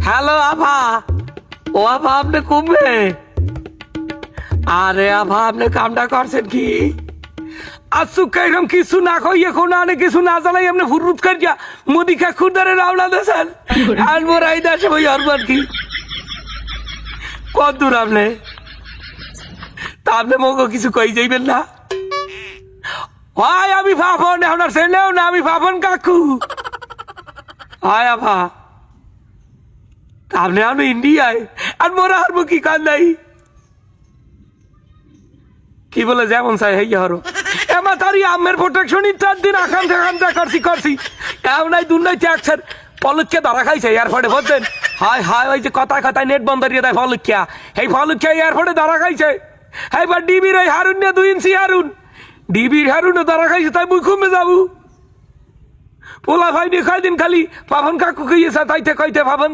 Hello আভা। ও আভা, আপনি কমবে? আরে আভা, আপনি কামটা করছেন কি? আসুক এরকম কিছু না কইয়ে কোনো আনে কিছু না জানাই আপনি ফুরুত করিয়া মোদি খা খুদারে রাওনা দেন আর মোরাই দেশে ওই হরবার কি কত দূর আপনি? তা আপনি মগো কিছু কই যাইবেন না? হয় আমি ভাবন আপনার ছেলেও না, আমি ভাবন কাকু। হয় আভা, আপনি আমি ইন্ডিয়ায় আর মোরা হারবো কি কান নাই? কি বলে যেমন চাই হইয়া হরো এমা তারি আমের প্রোটেকশন 4 দিন আখান থাকান যা করছি এমন নাই দুর্নাই ট্যাক্সের পলুককে ধরা খাইছে এয়ারপোর্টে বুঝছেন? হায় হায়, ওই যে কথায় কথায় নেট বন্ধ দিয়ে দেয় ফলুকিয়া, এই ফলুকিয়া এয়ারপোর্টে ধরা খাইছে। এইবার ডিবির ওই হারুন নিয়ে 2 ইঞ্চি হারুন, ডিবির হারুনও ধরা খাইছে, তাই মুই কমে যাবো। পোলা ভাই নিয়ে কয়দিন খালি পাবন কাকু কইয়েছে তাইতে কইতে পাবন